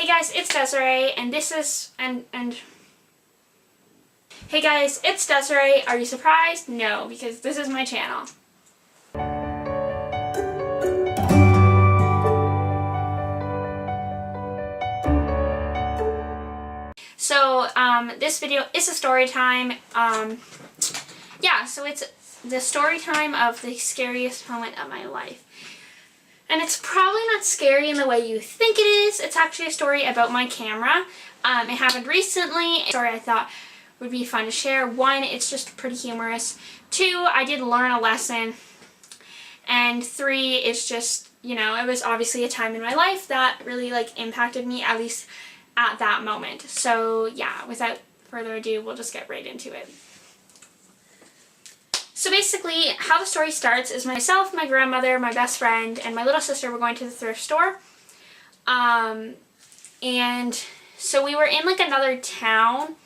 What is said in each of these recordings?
Hey guys, it's Desiree, and this is, Hey guys, it's Desiree. Are you surprised? No, because this is my channel. So, this video is a story time. Yeah, so it's the story time of the scariest moment of my life. And it's probably not scary in the way you think it is. It's actually a story about my camera. It happened recently. A story I thought would be fun to share. One, it's just pretty humorous. Two, I did learn a lesson. And three, it's just, you know, it was obviously a time in my life that really impacted me, at least at that moment. So yeah, without further ado, we'll just get right into it. So basically, how the story starts is myself, my grandmother, my best friend, and my little sister were going to the thrift store. And so we were in another town,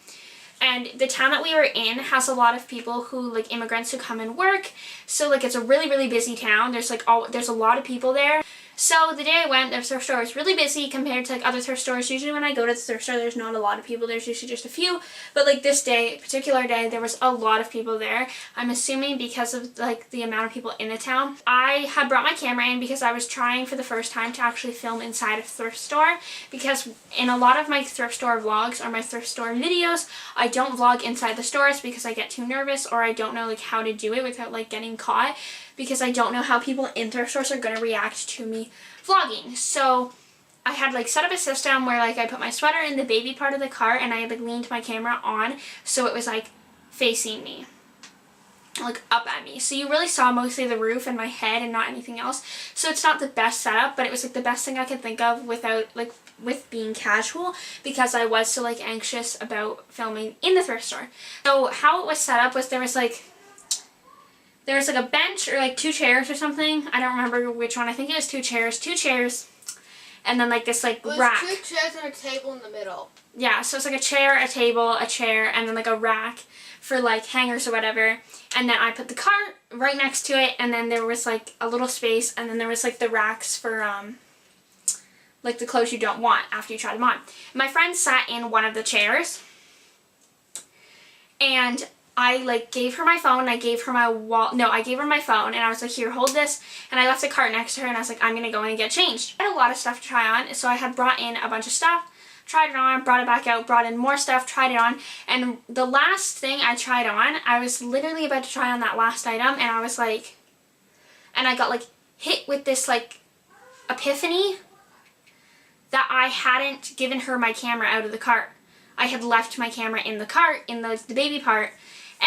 and the town that we were in has a lot of people who, immigrants who come and work. So it's a really, really busy town. There's there's a lot of people there. So the day I went, the thrift store was really busy compared to other thrift stores. Usually when I go to the thrift store, there's not a lot of people. There's usually just a few. But this particular day, there was a lot of people there. I'm assuming because of the amount of people in the town. I had brought my camera in because I was trying for the first time to actually film inside a thrift store. Because in a lot of my thrift store vlogs or my thrift store videos, I don't vlog inside the stores because I get too nervous, or I don't know how to do it without getting caught. Because I don't know how people in thrift stores are going to react to me vlogging. So I had set up a system where I put my sweater in the baby part of the cart, and I leaned my camera on so it was facing me, up at me. So you really saw mostly the roof and my head and not anything else. So it's not the best setup, but it was the best thing I could think of without with being casual, because I was so anxious about filming in the thrift store. So how it was set up was there was a bench or two chairs or something. I don't remember which one. I think it was two chairs, and then this it was rack. 2 chairs and a table in the middle. Yeah, so it's a chair, a table, a chair, and then a rack for hangers or whatever. And then I put the cart right next to it, and then there was a little space, and then there was the racks for the clothes you don't want after you try them on. My friend sat in one of the chairs, and I gave her my phone, I gave her my I gave her my phone, and I was here, hold this, and I left the cart next to her, and I was I'm gonna go in and get changed. I had a lot of stuff to try on, so I had brought in a bunch of stuff, tried it on, brought it back out, brought in more stuff, tried it on, and the last thing I tried on, I was literally about to try on that last item, and I was and I got hit with this epiphany that I hadn't given her my camera out of the cart. I had left my camera in the cart, in the baby part.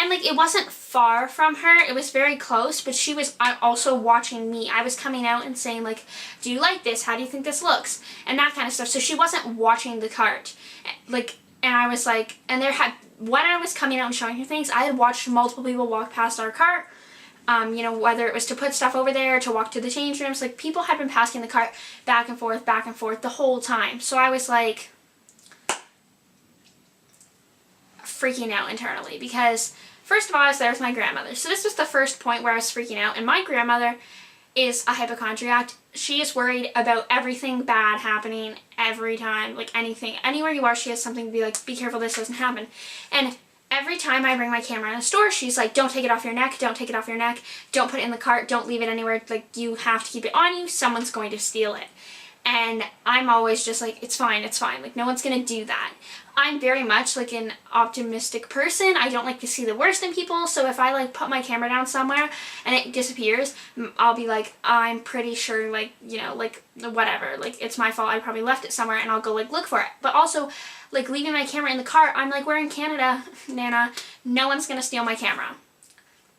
And it wasn't far from her, it was very close, but she was also watching me. I was coming out and saying do you like this? How do you think this looks? And that kind of stuff. So she wasn't watching the cart. And I was and when I was coming out and showing her things, I had watched multiple people walk past our cart. You know, whether it was to put stuff over there, to walk to the change rooms, people had been passing the cart back and forth the whole time. So I was freaking out internally, because first of all, I was there with my grandmother. So this was the first point where I was freaking out. And my grandmother is a hypochondriac. She is worried about everything bad happening every time. Anything. Anywhere you are, she has something to be be careful this doesn't happen. And every time I bring my camera in a store, she's don't take it off your neck, don't take it off your neck, don't put it in the cart, don't leave it anywhere. You have to keep it on you. Someone's going to steal it. And I'm always just it's fine, it's fine. No one's going to do that. I'm very much an optimistic person. I don't like to see the worst in people. So if I put my camera down somewhere and it disappears, I'll be I'm pretty sure you know, whatever. It's my fault. I probably left it somewhere, and I'll go look for it. But also leaving my camera in the cart, I'm we're in Canada, Nana. No one's going to steal my camera.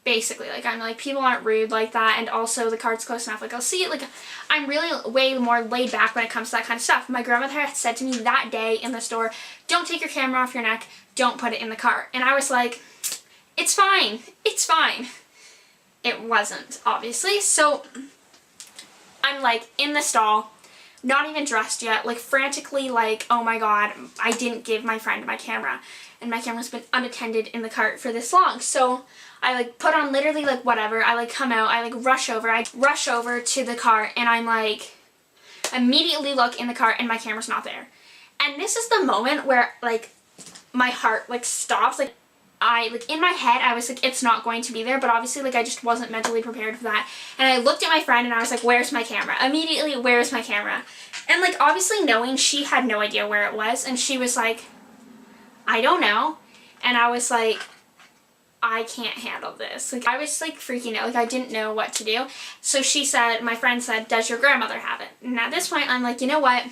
Basically, I'm people aren't rude like that, and also the cart's close enough. I'll see it. I'm really way more laid back when it comes to that kind of stuff. My grandmother had said to me that day in the store, don't take your camera off your neck, don't put it in the cart. And I was it's fine, it's fine. It wasn't, obviously. So I'm in the stall, not even dressed yet, frantically oh my god, I didn't give my friend my camera, and my camera's been unattended in the cart for this long. So I put on literally whatever, I come out, I rush over to the cart, and I'm immediately look in the cart, and my camera's not there. And this is the moment where, like, my heart, like, stops. Like, in my head, I was like, it's not going to be there, but obviously, like, I just wasn't mentally prepared for that. And I looked at my friend and I was like, where's my camera? Immediately, where's my camera? And, like, obviously knowing she had no idea where it was, and she was like, I don't know. And I was like, I can't handle this. Like, I was, like, freaking out. Like, I didn't know what to do. So she said, my friend said, does your grandmother have it? And at this point, I'm like, you know what?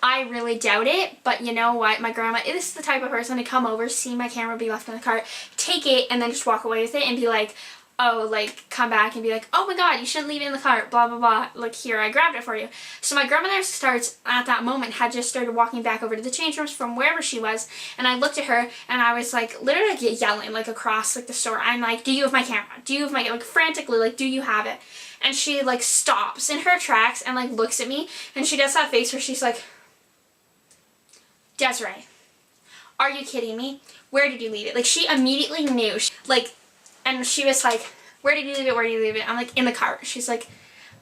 I really doubt it, but you know what? My grandma is the type of person to come over, see my camera be left in the cart, take it, and then just walk away with it and be like, oh, like, come back and be like, oh my god, you shouldn't leave it in the cart, blah, blah, blah. Like, here, I grabbed it for you. So my grandmother starts, at that moment, had just started walking back over to the change rooms from wherever she was, and I looked at her, and I was, like, literally like, yelling, like, across, like, the store. I'm like, do you have my camera? Do you have my, like, frantically, like, do you have it? And she, like, stops in her tracks and, like, looks at me, and she does that face where she's like, Desiree, are you kidding me? Where did you leave it? Like, she immediately knew, like, and she was like, where did you leave it? Where did you leave it? I'm like, in the cart. She's like,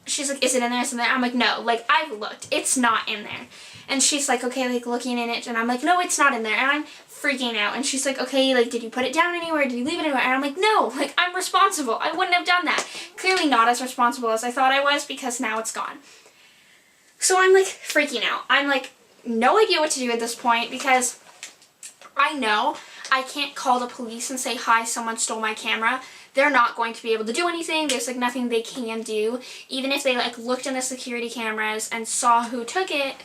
is it in there? Is it in there? I'm like, no, like, I've looked. It's not in there. And she's like, okay, like, looking in it. And I'm like, no, it's not in there. And I'm freaking out. And she's like, okay, like, did you put it down anywhere? Did you leave it anywhere? And I'm like, no, like, I'm responsible. I wouldn't have done that. Clearly not as responsible as I thought I was, because now it's gone. So I'm, like, freaking out. I'm, like, no idea what to do at this point, because I know I can't call the police and say, hi, someone stole my camera. They're not going to be able to do anything. There's, like, nothing they can do. Even if they, like, looked in the security cameras and saw who took it,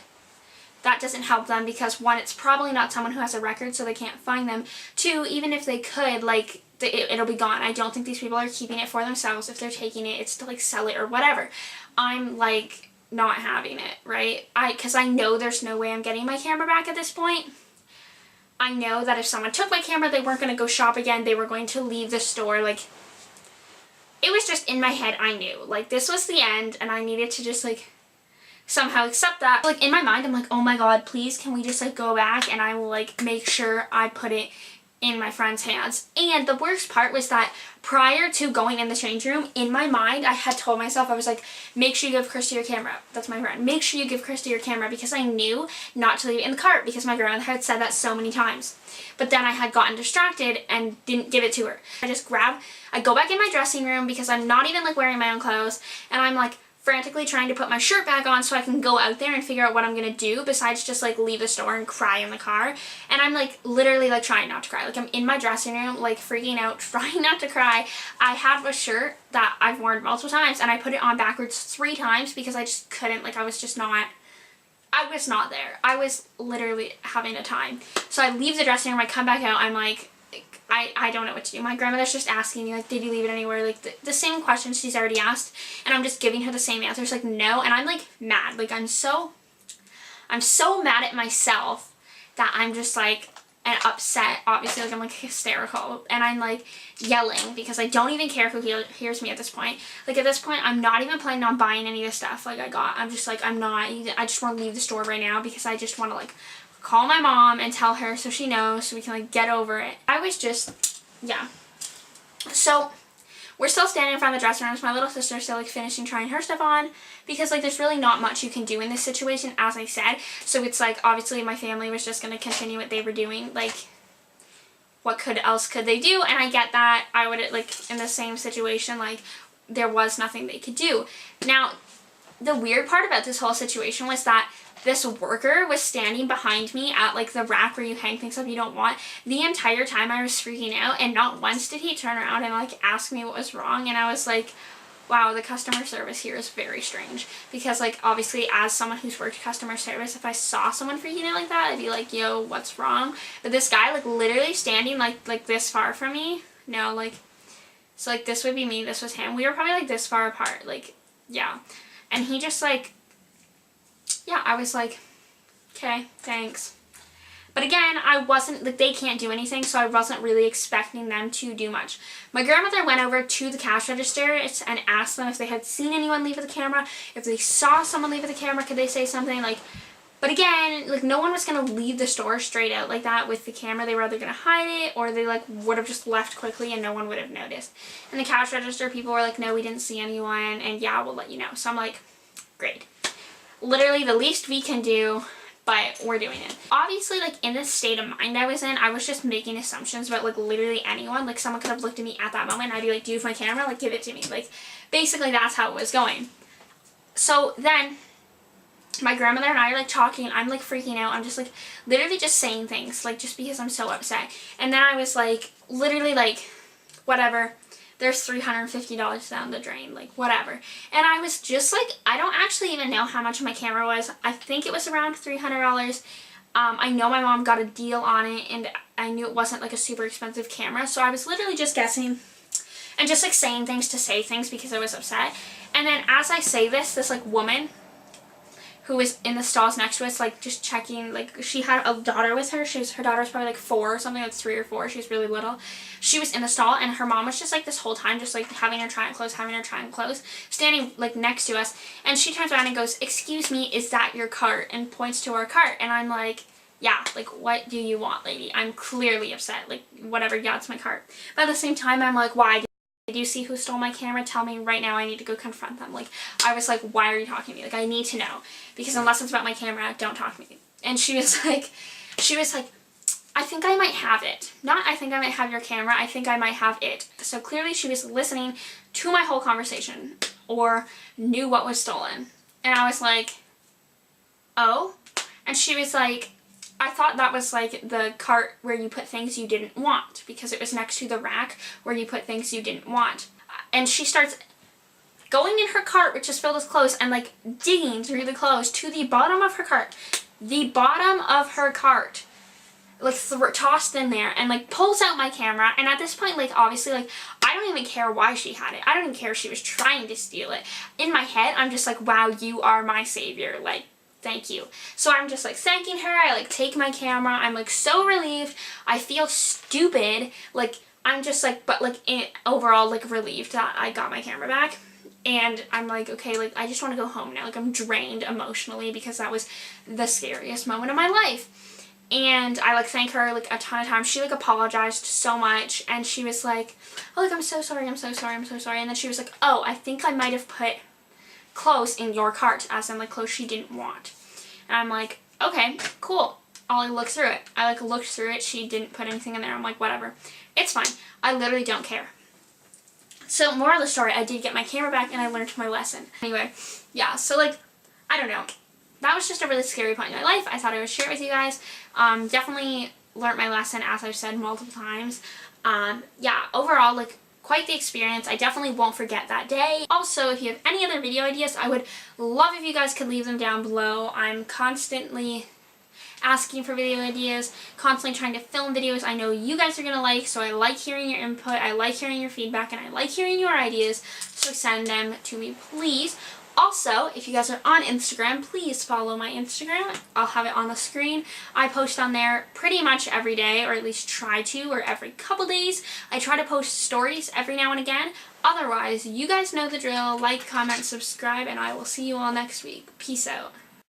that doesn't help them, because one, it's probably not someone who has a record, so they can't find them. Two, even if they could, like, it'll be gone. I don't think these people are keeping it for themselves. If they're taking it, it's to, like, sell it or whatever. I'm, like, not having it, right? Because I know there's no way I'm getting my camera back at this point. I know that if someone took my camera, they weren't going to go shop again. They were going to leave the store. Like, it was just in my head. I knew, like, this was the end, and I needed to just, like, somehow accept that. Like, in my mind, I'm like, oh my god, please, can we just, like, go back, and I will, like, make sure I put it in my friend's hands. And the worst part was that prior to going in the change room, in my mind, I had told myself, I was like, make sure you give Christy your camera. That's my friend. Make sure you give Christy your camera, because I knew not to leave it in the cart, because my grandmother had said that so many times. But then I had gotten distracted and didn't give it to her. I go back in my dressing room, because I'm not even, like, wearing my own clothes, and I'm, like, frantically trying to put my shirt back on so I can go out there and figure out what I'm gonna do besides just, like, leave the store and cry in the car. And I'm, like, literally, like, trying not to cry. Like, I'm in my dressing room, like, freaking out, trying not to cry. I have a shirt that I've worn multiple times, and I put it on backwards 3 times because I just couldn't, like, I was not there. I was literally having a time. So I leave the dressing room, I come back out, I'm like, I don't know what to do. My grandmother's just asking me, like, did you leave it anywhere? Like, the same questions she's already asked, and I'm just giving her the same answers, like, no. And I'm, like, mad. Like, I'm so mad at myself that I'm just, like, and upset. Obviously, like, I'm, like, hysterical, and I'm, like, yelling, because I don't even care who hears me at this point. Like, at this point, I'm not even planning on buying any of this stuff, like, I'm just, like, I just want to leave the store right now, because I just want to, like, call my mom and tell her so she knows, so we can, like, get over it. I was just, yeah. So, we're still standing in front of the dressing rooms. My little sister's still, like, finishing trying her stuff on, because, like, there's really not much you can do in this situation, as I said. So it's, like, obviously my family was just going to continue what they were doing. Like, what else could they do? And I get that. I would, like, in the same situation, like, there was nothing they could do. Now, the weird part about this whole situation was that this worker was standing behind me at, like, the rack where you hang things up you don't want the entire time I was freaking out, and not once did he turn around and, like, ask me what was wrong. And I was like, wow, the customer service here is very strange, because, like, obviously as someone who's worked customer service, if I saw someone freaking out like that, I'd be like, yo, what's wrong? But this guy, like, literally standing like this far from me, no, like, so, like, this would be me, this was him, we were probably, like, this far apart, like, yeah. And he just, like, yeah, I was like, okay, thanks. But again, I wasn't, like, they can't do anything, so I wasn't really expecting them to do much. My grandmother went over to the cash register and asked them if they had seen anyone leave with the camera, if they saw someone leave with the camera, could they say something, like, but again, like, no one was going to leave the store straight out like that with the camera. They were either going to hide it, or they, like, would have just left quickly and no one would have noticed. And the cash register people were like, no, we didn't see anyone, and yeah, we'll let you know. So I'm like, great. Literally, the least we can do but we're doing it. Obviously, like, in the state of mind I was in, I was just making assumptions about, like, literally anyone. Like, someone could have looked at me at that moment and I'd be like, do you have my camera? Like, give it to me. Like, basically that's how it was going. So then my grandmother and I are like talking. I'm like freaking out. I'm just like literally just saying things, like, just because I'm so upset. And then I was like, literally like, whatever, there's $350 down the drain, like, whatever. And I was just like, I don't actually even know how much my camera was. I think it was around $300. I know my mom got a deal on it, and I knew it wasn't like a super expensive camera, so I was literally just guessing and just like saying things to say things because I was upset. And then as I say this, this like woman who was in the stalls next to us, like, just checking, like, she had a daughter with her. Her daughter was probably like 4 or something, like 3 or 4. She was really little. She was in the stall, and her mom was just like this whole time, just like having her try on clothes, standing like next to us. And she turns around and goes, "Excuse me, is that your cart?" and points to our cart. And I'm like, yeah, like, what do you want, lady? I'm clearly upset. Like, whatever, yeah, it's my cart. But at the same time, I'm like, why? Did you see who stole my camera? Tell me right now. I need to go confront them. Like, I was like, why are you talking to me? Like, I need to know. Because unless it's about my camera, don't talk to me. And she was like, I think I might have it. Not I think I might have your camera. I think I might have it. So clearly she was listening to my whole conversation or knew what was stolen. And I was like, oh? And she was like, I thought that was like the cart where you put things you didn't want, because it was next to the rack where you put things you didn't want. And she starts going in her cart, which is filled with clothes, and like digging through the clothes to the bottom of her cart. The bottom of her cart. Like, tossed in there, and like pulls out my camera. And at this point, like, obviously, like, I don't even care why she had it. I don't even care if she was trying to steal it. In my head, I'm just like, wow, you are my savior. Like, thank you. So I'm just like thanking her. I like take my camera. I'm like so relieved. I feel stupid. Like, I'm just like, but like overall like relieved that I got my camera back. And I'm like, okay, like, I just want to go home now. Like, I'm drained emotionally because that was the scariest moment of my life. And I like thank her like a ton of times. She like apologized so much, and she was like, oh, like, I'm so sorry, I'm so sorry, I'm so sorry. And then she was like, oh, I think I might have put clothes in your cart, as in like clothes she didn't want. And I'm like, okay, cool. I'll like look through it. I like looked through it. She didn't put anything in there. I'm like, whatever. It's fine. I literally don't care. So, moral of the story, I did get my camera back and I learned my lesson. Anyway, yeah, so like, I don't know. That was just a really scary point in my life. I thought I would share it with you guys. Definitely learned my lesson, as I've said multiple times. Yeah, overall, like, quite the experience. I definitely won't forget that day. Also, if you have any other video ideas, I would love if you guys could leave them down below. I'm constantly asking for video ideas, constantly trying to film videos I know you guys are going to like, so I like hearing your input, I like hearing your feedback, and I like hearing your ideas, so send them to me, please. Also, if you guys are on Instagram, please follow my Instagram. I'll have it on the screen. I post on there pretty much every day, or at least try to, or every couple days. I try to post stories every now and again. Otherwise, you guys know the drill. Like, comment, subscribe, and I will see you all next week. Peace out.